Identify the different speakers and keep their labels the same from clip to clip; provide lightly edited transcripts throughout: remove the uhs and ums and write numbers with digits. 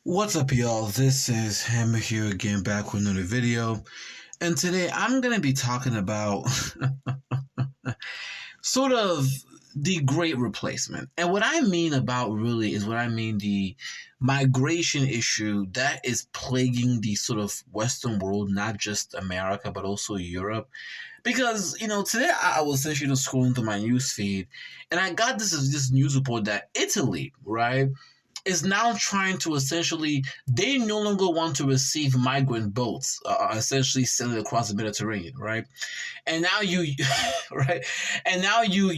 Speaker 1: What's up, y'all? This is Hammer here again, back with another video. And today I'm going to be talking about sort of the great replacement. And what I mean about really is the migration issue that is plaguing the sort of Western world, not just America, but also Europe. Because, today I was essentially just scrolling through my news feed and I got this news report that Italy, right, is now trying to essentially, they no longer want to receive migrant boats, essentially sailing across the Mediterranean, right? And now right? And now you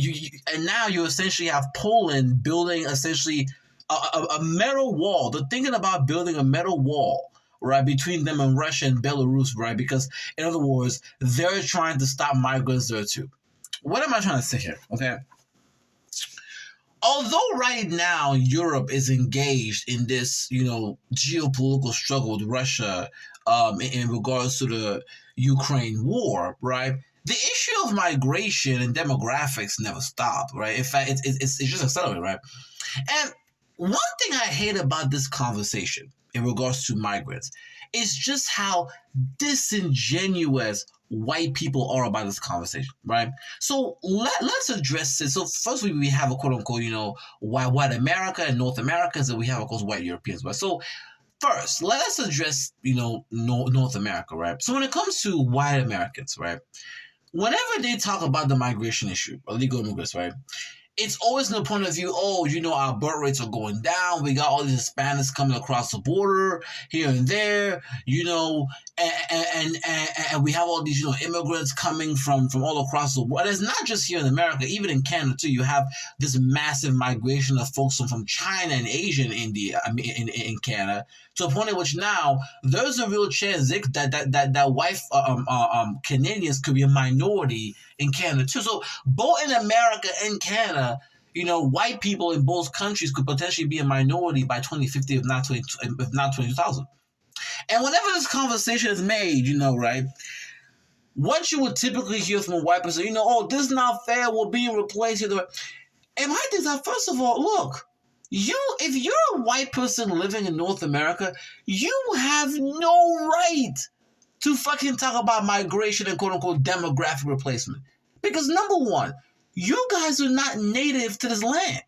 Speaker 1: essentially have Poland building essentially a metal wall. They're thinking about building a metal wall, right, between them and Russia and Belarus, right? Because in other words, they're trying to stop migrants there too. What am I trying to say here? Okay. Although right now Europe is engaged in this, geopolitical struggle with Russia, in regards to the Ukraine war, right? The issue of migration and demographics never stop, right? In fact, it's just accelerating, right? And one thing I hate about this conversation in regards to migrants is just how disingenuous white people are about this conversation, right? So let's address it. So first we have a quote unquote, white America and North Americans, and we have of course white Europeans, right? So first, let us address, North America, right? So when it comes to white Americans, right, whenever they talk about the migration issue, illegal immigrants, right, it's always in the point of view, our birth rates are going down. We got all these Hispanics coming across the border here and there, and we have all these, immigrants coming from all across the world. And it's not just here in America, even in Canada too. You have this massive migration of folks from China and Asia and India, in Canada, to a point in which now there's a real chance that white Canadians could be a minority in Canada too. So both in America and Canada, white people in both countries could potentially be a minority by 2050, if not 20,000. And whenever this conversation is made, right, what you would typically hear from a white person, this is not fair, we're being replaced. And my thing is that, first of all, look, if you're a white person living in North America, you have no right to fucking talk about migration and quote-unquote demographic replacement. Because number one, you guys are not native to this land.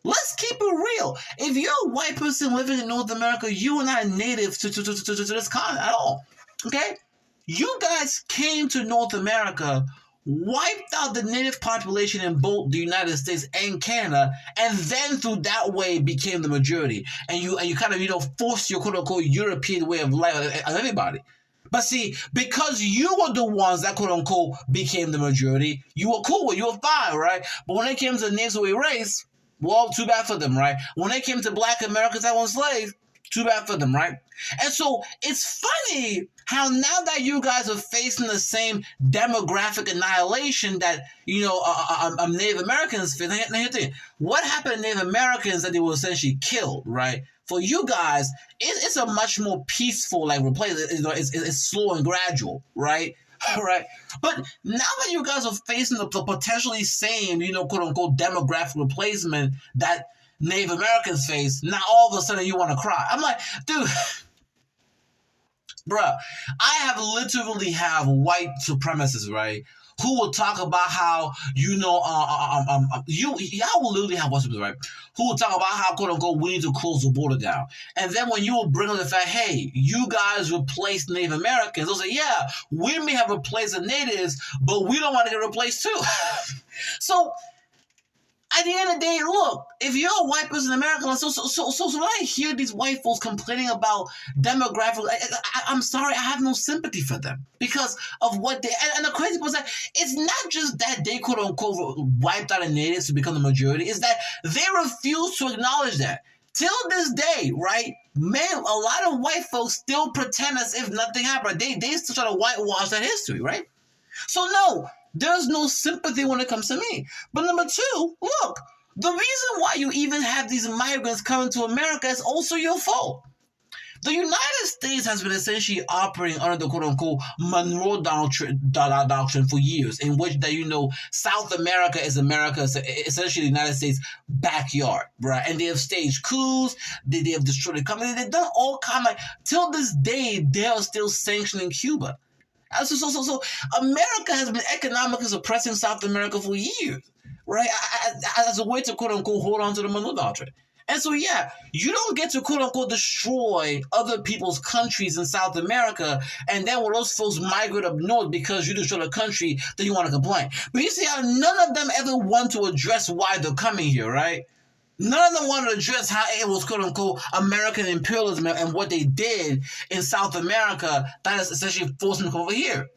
Speaker 1: Let's keep it real. If you're a white person living in North America, you are not native to this continent at all. Okay? You guys came to North America, wiped out the native population in both the United States and Canada, and then through that way became the majority. And you kind of, forced your quote-unquote European way of life on everybody. But see, because you were the ones that quote-unquote became the majority, you were cool, you were fine, right? But when it came to the names of a race, well, too bad for them, right? When it came to black Americans that were enslaved, too bad for them, right? And so it's funny how now that you guys are facing the same demographic annihilation that, Native Americans face, now here's the thing. What happened to Native Americans that they were essentially killed, right? For you guys, it's a much more peaceful, replacement. It's slow and gradual, right? Right. But now that you guys are facing the potentially same, quote-unquote demographic replacement that Native Americans face, now all of a sudden you want to cry. I'm like, dude, bruh, literally have white supremacists, right, who will talk about how, I will literally have white supremacists, right, who will talk about how, quote-unquote, we need to close the border down. And then when you will bring up the fact, hey, you guys replaced Native Americans, they'll say, yeah, we may have replaced the natives, but we don't want to get replaced too. So at the end of the day, look, if you're a white person in America, so when I hear these white folks complaining about demographic, I'm sorry, I have no sympathy for them because of what they, and the crazy part is that it's not just that they quote unquote wiped out the natives to become the majority, it's that they refuse to acknowledge that. Till this day, right, man, a lot of white folks still pretend as if nothing happened. They still try to whitewash that history, right? So no, there's no sympathy when it comes to me. But number two, look, the reason why you even have these migrants coming to America is also your fault. The United States has been essentially operating under the quote-unquote Monroe Doctrine for years, in which that South America is America's essentially the United States backyard, right? And they have staged coups, they have destroyed the country, they've done all kind of till this day they are still sanctioning Cuba. So America has been economically suppressing South America for years, right? As a way to quote-unquote hold on to the Monroe Doctrine. And so, yeah, you don't get to quote-unquote destroy other people's countries in South America, and then when those folks migrate up north because you destroy a country, then you want to complain. But you see how none of them ever want to address why they're coming here, right? None of them want to address how it was quote-unquote American imperialism and what they did in South America that is essentially forcing them to come over here.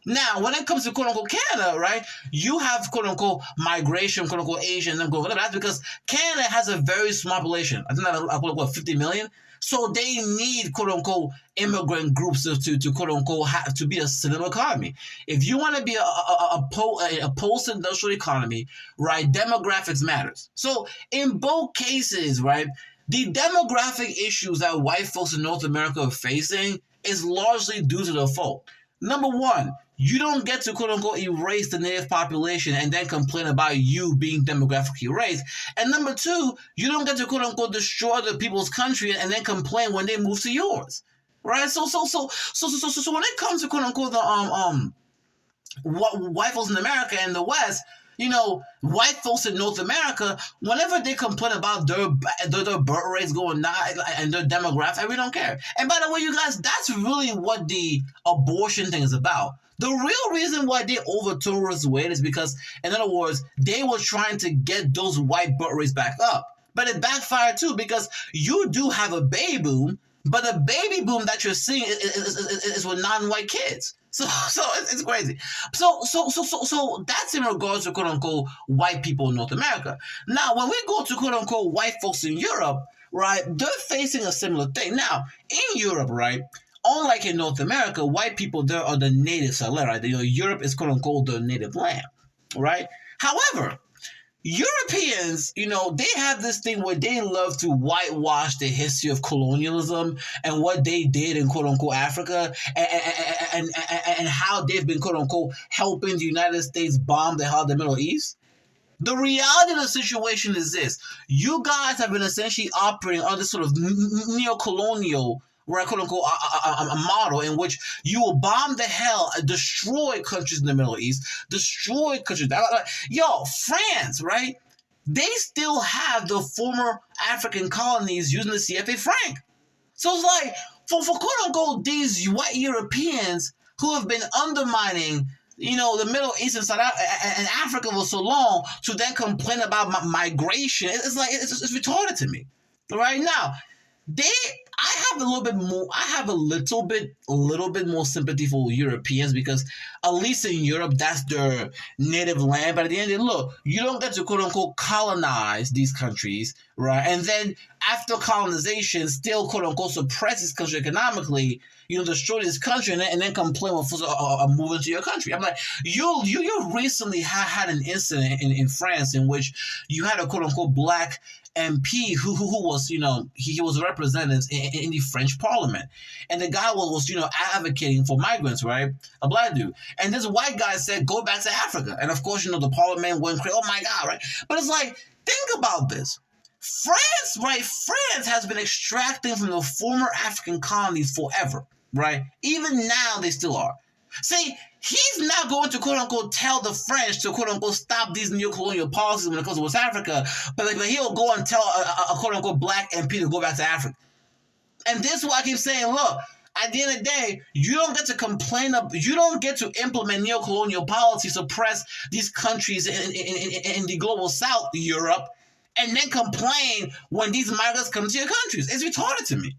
Speaker 1: Now, when it comes to quote-unquote Canada, right, you have quote-unquote migration, quote-unquote Asian, and go. That's because Canada has a very small population. I think that's 50 million. So they need quote-unquote immigrant groups to quote-unquote have to be a sustainable economy. If you want to be a post-industrial economy, right, demographics matters. So in both cases, right, the demographic issues that white folks in North America are facing is largely due to the fault. Number one, you don't get to quote-unquote erase the native population and then complain about you being demographically erased. And number two, you don't get to quote-unquote destroy the people's country and then complain when they move to yours. Right? So when it comes to quote-unquote the white folks in America and the West, white folks in North America, whenever they complain about their birth rates going down and their demographics, we don't care. And by the way, you guys, that's really what the abortion thing is about. The real reason why they overturned Roe v. Wade is because, in other words, they were trying to get those white birth rates back up. But it backfired too, because you do have a baby boom, but the baby boom that you're seeing is with non-white kids. So it's crazy. So that's in regards to quote unquote white people in North America. Now, when we go to quote unquote white folks in Europe, right, they're facing a similar thing. Now, in Europe, right, unlike in North America, white people there are the native settlers, right? Europe is quote unquote the native land, right? However, Europeans, they have this thing where they love to whitewash the history of colonialism and what they did in quote-unquote Africa and how they've been quote-unquote helping the United States bomb the hell of the Middle East. The reality of the situation is this. You guys have been essentially operating on this sort of neo-colonial, right, quote-unquote, a model in which you will bomb the hell, destroy countries in the Middle East, destroy countries. Yo, France, right? They still have the former African colonies using the CFA franc. So it's like, for quote-unquote, these white Europeans who have been undermining, the Middle East and and Africa for so long to then complain about migration, it's like, it's retarded to me. Right now, I have a little bit more sympathy for Europeans because at least in Europe, that's their native land. But at the end of the day, look, you don't get to quote unquote colonize these countries, right? And then after colonization, still quote unquote suppress this country economically, destroy this country and then complain when folks are moving to your country. I'm like, you recently had an incident in France in which you had a quote unquote black MP who was, he was represented in the French parliament. And the guy was advocating for migrants, right? A black dude. And this white guy said, go back to Africa. And of course, the parliament went crazy. Oh my God, right? But it's like, think about this. France, right? France has been extracting from the former African colonies forever, right? Even now, they still are. See, he's not going to quote-unquote tell the French to quote-unquote stop these neo-colonial policies when it comes to West Africa, but he'll go and tell a quote-unquote black MP to go back to Africa. And this is why I keep saying, look, at the end of the day, you don't get to complain, you don't get to implement neo-colonial policies, suppress these countries in the global south, Europe, and then complain when these migrants come to your countries. It's retarded to me.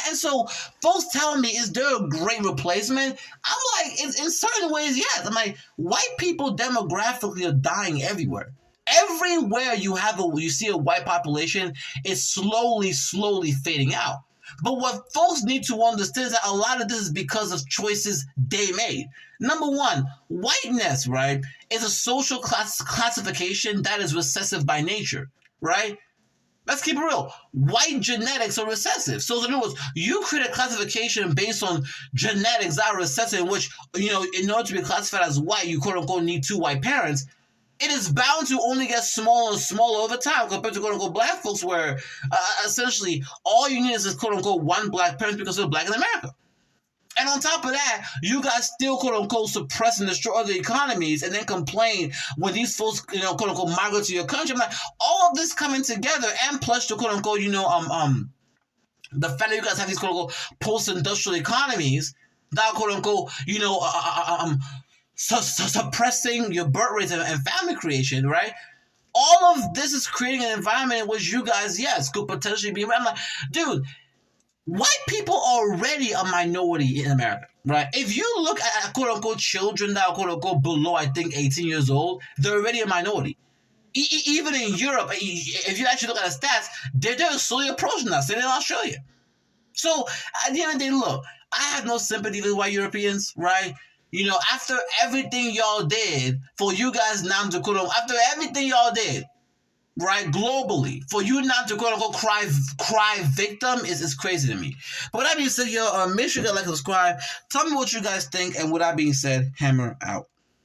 Speaker 1: And so folks telling me, is there a great replacement? I'm like, in certain ways, yes. I'm like, white people demographically are dying everywhere. Everywhere you see a white population, it's slowly fading out. But what folks need to understand is that a lot of this is because of choices they made. Number one, whiteness, right, is a social classification that is recessive by nature, right? Let's keep it real. White genetics are recessive. So in other words, you create a classification based on genetics that are recessive, in which, in order to be classified as white, you quote unquote need two white parents. It is bound to only get smaller and smaller over time compared to quote unquote black folks, where essentially all you need is quote unquote one black parent because they're black in America. And on top of that, you guys still quote unquote suppress and destroy other economies and then complain when these folks, quote unquote migrate to your country. I'm like, all of this coming together, and plus the quote unquote, the fact that you guys have these quote unquote post-industrial economies that quote unquote, suppressing your birth rates and family creation, right? All of this is creating an environment in which you guys, yes, could potentially be. I'm like, dude, white people are already a minority in America, right? If you look at quote unquote children that are quote unquote below, I think, 18 years old, they're already a minority. Even in Europe, if you actually look at the stats, they're slowly approaching us, same in Australia. So at the end of the day, look, I have no sympathy with white Europeans, right? After everything y'all did for you guys now to quote unquote, after everything y'all did, right, globally, for you not to quote unquote cry victim is crazy to me. But with that being said, make sure you guys like and subscribe. Tell me what you guys think, and with that being said, hammer out.